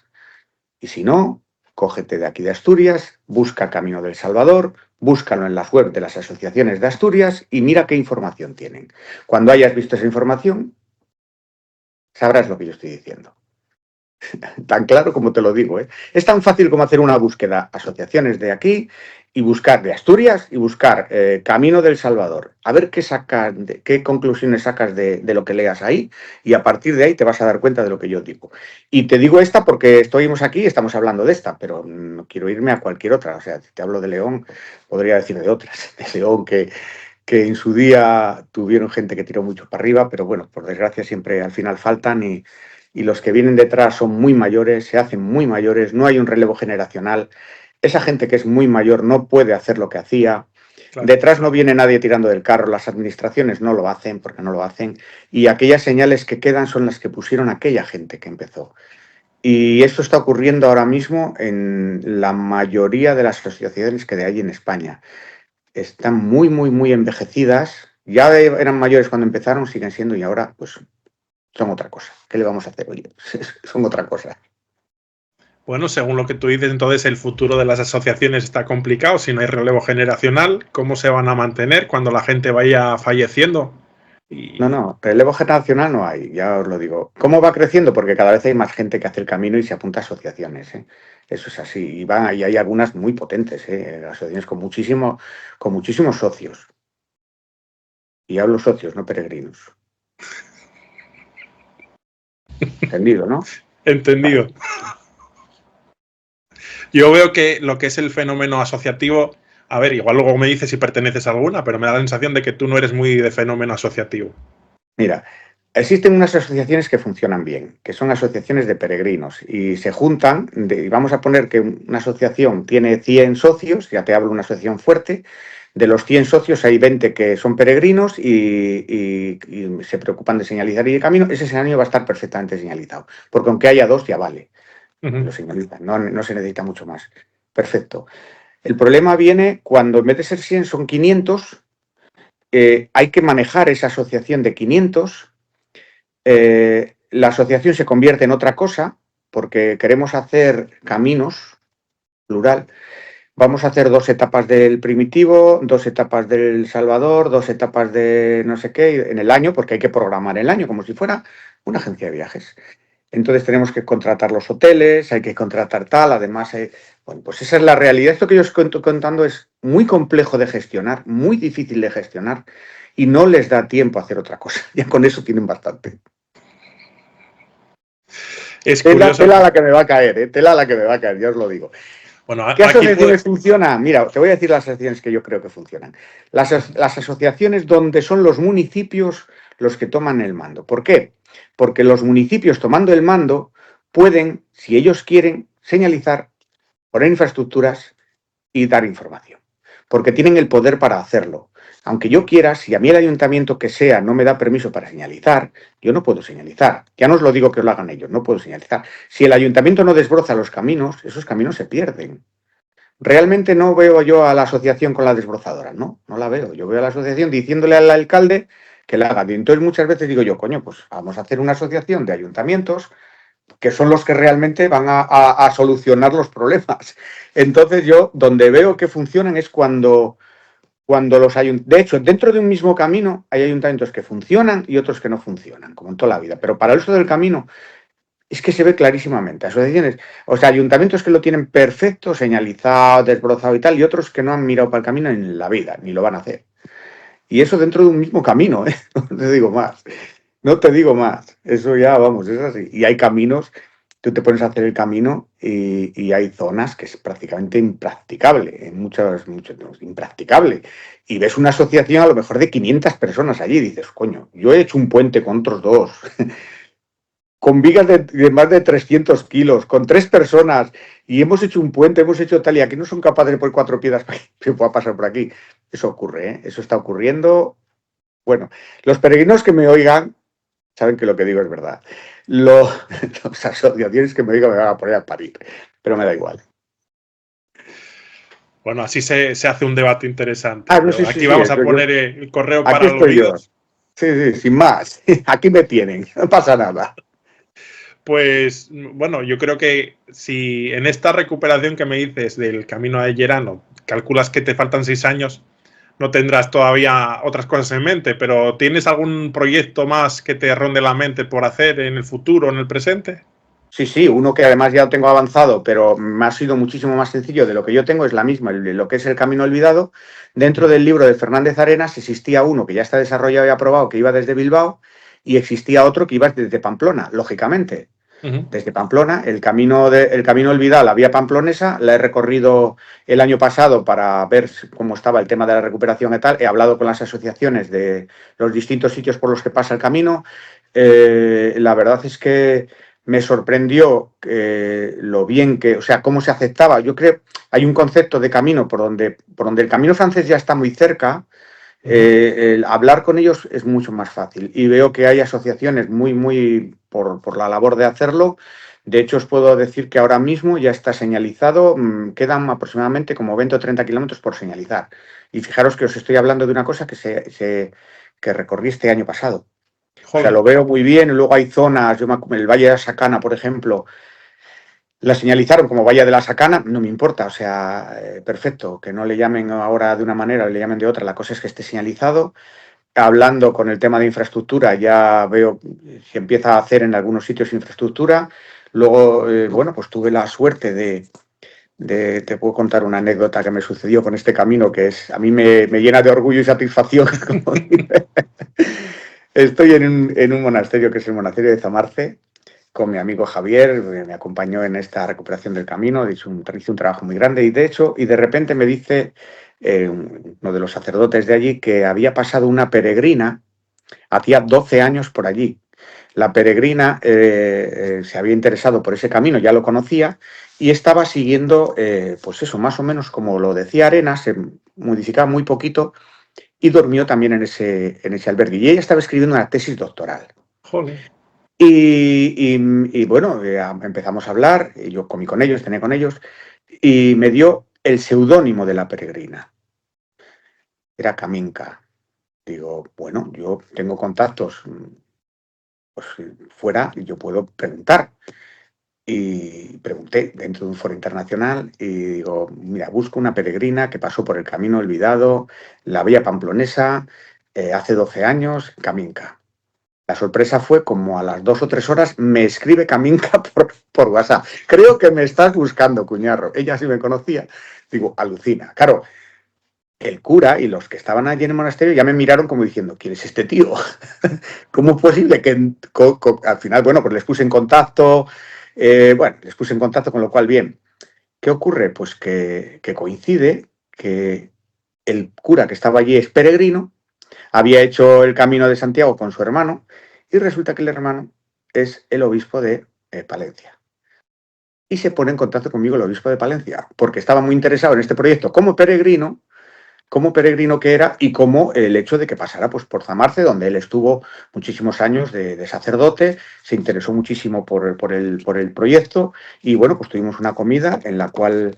Y si no, cógete de aquí de Asturias, busca Camino del Salvador, búscalo en las web de las asociaciones de Asturias y mira qué información tienen. Cuando hayas visto esa información, sabrás lo que yo estoy diciendo. Tan claro como te lo digo, ¿eh? Es tan fácil como hacer una búsqueda, asociaciones de aquí, y buscar de Asturias y buscar Camino del Salvador. A ver qué conclusiones sacas de lo que leas ahí, y a partir de ahí te vas a dar cuenta de lo que yo digo. Y te digo esta porque estuvimos aquí y estamos hablando de esta, pero no quiero irme a cualquier otra. O sea, si te hablo de León, podría decir de otras. De León, que que en su día tuvieron gente que tiró mucho para arriba, pero bueno, por desgracia siempre al final faltan y los que vienen detrás son muy mayores, se hacen muy mayores, no hay un relevo generacional. Esa gente que es muy mayor no puede hacer lo que hacía. Claro. Detrás no viene nadie tirando del carro, las administraciones no lo hacen porque no lo hacen y aquellas señales que quedan son las que pusieron aquella gente que empezó. Y esto está ocurriendo ahora mismo en la mayoría de las asociaciones que hay en España. Están muy, muy, muy envejecidas. Ya eran mayores cuando empezaron, siguen siendo y ahora pues son otra cosa. ¿Qué le vamos a hacer? Oye, son otra cosa. Bueno, según lo que tú dices, entonces el futuro de las asociaciones está complicado. Si no hay relevo generacional, ¿cómo se van a mantener cuando la gente vaya falleciendo? No, relevo generacional no hay, ya os lo digo. ¿Cómo va creciendo? Porque cada vez hay más gente que hace el camino y se apunta a asociaciones, ¿eh? Eso es así. Y hay algunas muy potentes, ¿eh? Asociaciones con muchísimos socios. Y hablo socios, no peregrinos. Entendido, ¿no? Entendido. Vale. Yo veo que lo que es el fenómeno asociativo, a ver, igual luego me dices si perteneces a alguna, pero me da la sensación de que tú no eres muy de fenómeno asociativo. Mira, existen unas asociaciones que funcionan bien, que son asociaciones de peregrinos y se juntan, y vamos a poner que una asociación tiene 100 socios, ya te hablo de una asociación fuerte, de los 100 socios hay 20 que son peregrinos y se preocupan de señalizar y de camino, ese escenario va a estar perfectamente señalizado, porque aunque haya 2 ya vale, lo señalizan, no se necesita mucho más. Perfecto. El problema viene cuando en vez de ser 100 son 500, hay que manejar esa asociación de 500, la asociación se convierte en otra cosa porque queremos hacer caminos, plural. Vamos a hacer 2 etapas del Primitivo, 2 etapas del Salvador, 2 etapas de no sé qué en el año, porque hay que programar el año como si fuera una agencia de viajes. Entonces tenemos que contratar los hoteles, hay que contratar tal, además, bueno, pues esa es la realidad. Esto que yo os estoy contando es muy complejo de gestionar, muy difícil de gestionar y no les da tiempo a hacer otra cosa. Ya con eso tienen bastante. Es curioso. Tela a la que me va a caer, tela a la que me va a caer, ya os lo digo. Bueno, ¿qué asociaciones funcionan? Mira, te voy a decir las asociaciones que yo creo que funcionan. Las asociaciones donde son los municipios los que toman el mando. ¿Por qué? Porque los municipios tomando el mando pueden, si ellos quieren, señalizar, poner infraestructuras y dar información. Porque tienen el poder para hacerlo. Aunque yo quiera, si a mí el ayuntamiento que sea no me da permiso para señalizar, yo no puedo señalizar. Ya no os lo digo que lo hagan ellos, no puedo señalizar. Si el ayuntamiento no desbroza los caminos, esos caminos se pierden. Realmente no veo yo a la asociación con la desbrozadora, no la veo. Yo veo a la asociación diciéndole al alcalde que la haga. Y entonces muchas veces digo yo, coño, pues vamos a hacer una asociación de ayuntamientos que son los que realmente van a solucionar los problemas. Entonces yo, donde veo que funcionan es cuando los ayuntamientos... De hecho, dentro de un mismo camino hay ayuntamientos que funcionan y otros que no funcionan, como en toda la vida. Pero para el uso del camino es que se ve clarísimamente. Asociaciones, o sea, ayuntamientos que lo tienen perfecto, señalizado, desbrozado y tal, y otros que no han mirado para el camino en la vida, ni lo van a hacer. Y eso dentro de un mismo camino, ¿eh? No te digo más. No te digo más. Eso ya, vamos, es así. Y hay caminos, tú te pones a hacer el camino y hay zonas que es prácticamente impracticable, en muchos, impracticable. Y ves una asociación a lo mejor de 500 personas allí y dices, coño, yo he hecho un puente con otros 2, con vigas de más de 300 kilos, con 3 personas, y hemos hecho un puente, hemos hecho tal, y aquí no son capaces de poner 4 piedras para que pueda pasar por aquí. Eso ocurre, ¿eh? Eso está ocurriendo. Bueno, los peregrinos que me oigan saben que lo que digo es verdad. Las asociaciones que me oigan me van a poner a parir, pero me da igual. Bueno, así se hace un debate interesante. No, sí, aquí vamos a poner el correo aquí para los oídos. Sí, sin más. Aquí me tienen, no pasa nada. Pues bueno, yo creo que si en esta recuperación que me dices del camino de Llerano calculas que te faltan 6 años, no tendrás todavía otras cosas en mente, pero ¿tienes algún proyecto más que te ronde la mente por hacer en el futuro, en el presente? Sí, uno que además ya lo tengo avanzado, pero me ha sido muchísimo más sencillo de lo que yo tengo, es la misma, lo que es el Camino Olvidado. Dentro del libro de Fernández Arenas existía uno que ya está desarrollado y aprobado, que iba desde Bilbao, y existía otro que iba desde Pamplona, lógicamente. desde Pamplona. El camino del Vidal, la vía pamplonesa, la he recorrido el año pasado para ver cómo estaba el tema de la recuperación y tal. He hablado con las asociaciones de los distintos sitios por los que pasa el camino. La verdad es que me sorprendió lo bien que, o sea, cómo se aceptaba. Yo creo hay un concepto de camino por donde el camino francés ya está muy cerca. El hablar con ellos es mucho más fácil y veo que hay asociaciones muy por la labor de hacerlo. De hecho, os puedo decir que ahora mismo ya está señalizado, quedan aproximadamente como 20 o 30 kilómetros por señalizar. Y fijaros que os estoy hablando de una cosa que recorrí este año pasado. Joder. O sea, lo veo muy bien. Luego hay zonas, el Valle de la Sacana, por ejemplo, la señalizaron como Valle de la Sacana, no me importa, o sea, perfecto, que no le llamen ahora de una manera o le llamen de otra, la cosa es que esté señalizado. Hablando con el tema de infraestructura, ya veo que empieza a hacer en algunos sitios infraestructura. Luego, bueno, pues tuve la suerte te puedo contar una anécdota que me sucedió con este camino, que a mí me llena de orgullo y satisfacción. Estoy en un monasterio que es el monasterio de Zamarce, con mi amigo Javier, me acompañó en esta recuperación del camino, hizo un trabajo muy grande y de repente me dice uno de los sacerdotes de allí que había pasado una peregrina, hacía 12 años por allí. La peregrina se había interesado por ese camino, ya lo conocía y estaba siguiendo, pues eso, más o menos como lo decía Arenas, se modificaba muy poquito y durmió también en ese albergue. Y ella estaba escribiendo una tesis doctoral. Joder. Y bueno, empezamos a hablar, y yo comí con ellos, cené con ellos, y me dio el seudónimo de la peregrina. Era Kaminka. Digo, bueno, yo tengo contactos pues, fuera y yo puedo preguntar. Y pregunté dentro de un foro internacional y digo, mira, busco una peregrina que pasó por el camino olvidado, la vía pamplonesa, hace 12 años, Kaminka. La sorpresa fue como a las 2 o 3 horas me escribe Kaminka por WhatsApp. Creo que me estás buscando, cuñarro. Ella sí me conocía. Digo, alucina. Claro, el cura y los que estaban allí en el monasterio ya me miraron como diciendo, ¿quién es este tío? ¿Cómo es posible que al final, bueno, pues les puse en contacto, con lo cual, bien. ¿Qué ocurre? Pues que coincide que el cura que estaba allí es peregrino, había hecho el Camino de Santiago con su hermano y resulta que el hermano es el obispo de Palencia. Y se pone en contacto conmigo el obispo de Palencia, porque estaba muy interesado en este proyecto como peregrino que era y como el hecho de que pasara pues, por Zamarce, donde él estuvo muchísimos años de sacerdote, se interesó muchísimo por el proyecto y bueno, pues tuvimos una comida en la cual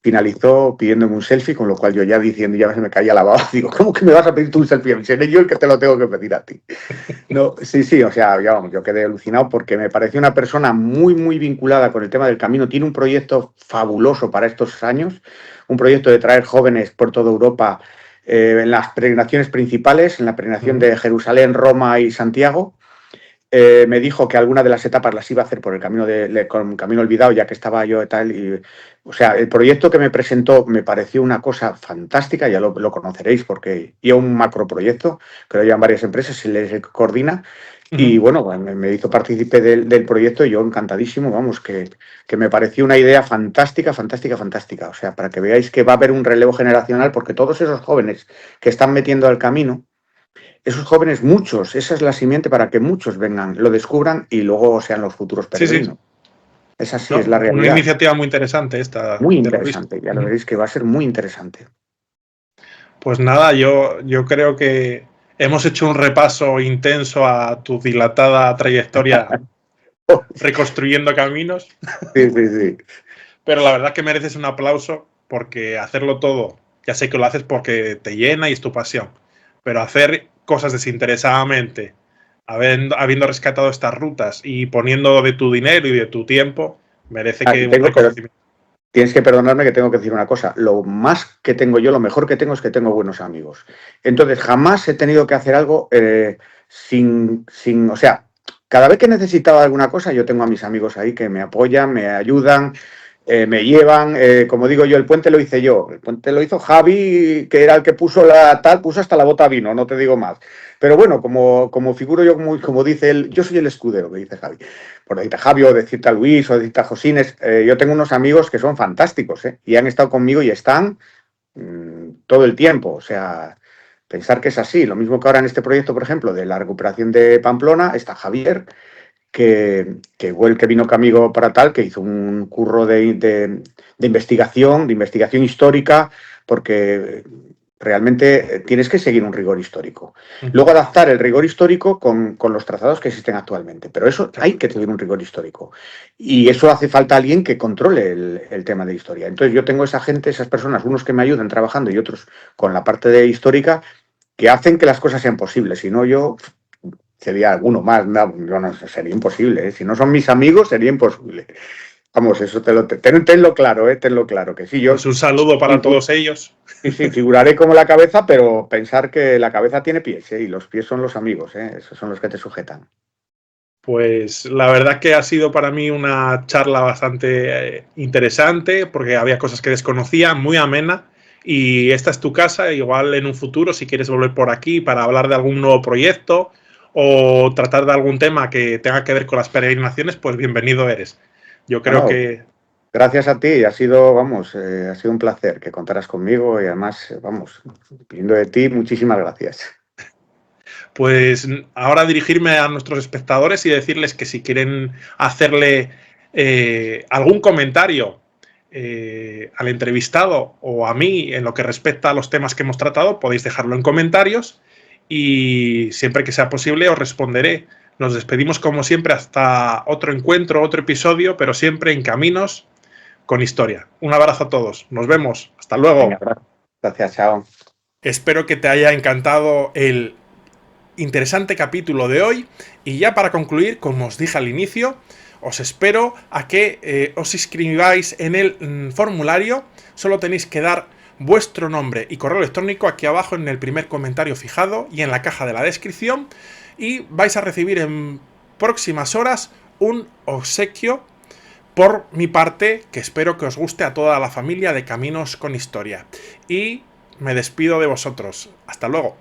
finalizó pidiéndome un selfie, con lo cual yo ya diciendo, ya se me caía la baba, digo, ¿cómo que me vas a pedir tú un selfie? Me seré yo el que te lo tengo que pedir a ti. No, sí, o sea, yo quedé alucinado porque me pareció una persona muy vinculada con el tema del camino, tiene un proyecto fabuloso para estos años, un proyecto de traer jóvenes por toda Europa en las peregrinaciones principales, en la peregrinación de Jerusalén, Roma y Santiago. Me dijo que alguna de las etapas las iba a hacer por el camino olvidado, ya que estaba yo y tal. O sea, el proyecto que me presentó me pareció una cosa fantástica, ya lo conoceréis porque ya un macroproyecto que lo llevan varias empresas, se les coordina. Y bueno, me hizo partícipe del proyecto y yo encantadísimo, vamos, que me pareció una idea fantástica. O sea, para que veáis que va a haber un relevo generacional porque todos esos jóvenes que están metiendo al camino, esos jóvenes, muchos, esa es la simiente para que muchos vengan, lo descubran y luego sean los futuros peregrinos. Sí. Esa sí es la realidad. Una iniciativa muy interesante esta. Muy interesante, ya lo veréis que va a ser muy interesante. Pues nada, yo creo que hemos hecho un repaso intenso a tu dilatada trayectoria reconstruyendo caminos. Sí. Pero la verdad es que mereces un aplauso porque hacerlo todo, ya sé que lo haces porque te llena y es tu pasión, pero hacer cosas desinteresadamente, habiendo rescatado estas rutas y poniendo de tu dinero y de tu tiempo, merece que un reconocimiento. Tienes que perdonarme que tengo que decir una cosa. Lo más que tengo yo, lo mejor que tengo es que tengo buenos amigos. Entonces, jamás he tenido que hacer algo o sea, cada vez que necesitaba alguna cosa, yo tengo a mis amigos ahí que me apoyan, me ayudan. me llevan, como digo yo, el puente lo hice yo. El puente lo hizo Javi, que era el que puso puso hasta la bota vino, no te digo más. Pero bueno, como figuro yo, como dice él, yo soy el escudero, que dice Javi. Por decirte a Javi, o decirte a Luis, o decirte a Josines, yo tengo unos amigos que son fantásticos, y han estado conmigo y están todo el tiempo. O sea, pensar que es así. Lo mismo que ahora en este proyecto, por ejemplo, de la recuperación de Pamplona, está Javier, que fue el que vino conmigo para tal, que hizo un curro de investigación histórica, porque realmente tienes que seguir un rigor histórico. Luego adaptar el rigor histórico con los trazados que existen actualmente, pero eso hay que seguir un rigor histórico. Y eso hace falta alguien que controle el tema de historia. Entonces yo tengo esa gente, esas personas, unos que me ayudan trabajando y otros con la parte de histórica, que hacen que las cosas sean posibles. Si no, yo sería alguno más, no, sería imposible. Si no son mis amigos, sería imposible. Vamos, eso tenlo claro, tenlo claro, que sí, yo... Pues un saludo para todos ellos. Sí, figuraré como la cabeza, pero pensar que la cabeza tiene pies, y los pies son los amigos, esos son los que te sujetan. Pues la verdad que ha sido para mí una charla bastante interesante, porque había cosas que desconocía, muy amena, y esta es tu casa. Igual en un futuro, si quieres volver por aquí para hablar de algún nuevo proyecto o tratar de algún tema que tenga que ver con las peregrinaciones, pues bienvenido eres. Yo creo que... Gracias a ti, ha sido un placer que contaras conmigo, y además, pidiendo de ti, muchísimas gracias. Pues ahora dirigirme a nuestros espectadores y decirles que si quieren hacerle algún comentario al entrevistado o a mí en lo que respecta a los temas que hemos tratado, podéis dejarlo en comentarios y siempre que sea posible os responderé. Nos despedimos como siempre hasta otro encuentro, otro episodio, pero siempre en Caminos con Historia. Un abrazo a todos. Nos vemos. Hasta luego. Venga, gracias, chao. Espero que te haya encantado el interesante capítulo de hoy, y ya para concluir, como os dije al inicio, os espero a que os inscribáis en el formulario. Solo tenéis que dar vuestro nombre y correo electrónico aquí abajo en el primer comentario fijado y en la caja de la descripción, y vais a recibir en próximas horas un obsequio por mi parte, que espero que os guste a toda la familia de Caminos con Historia. Y me despido de vosotros. Hasta luego.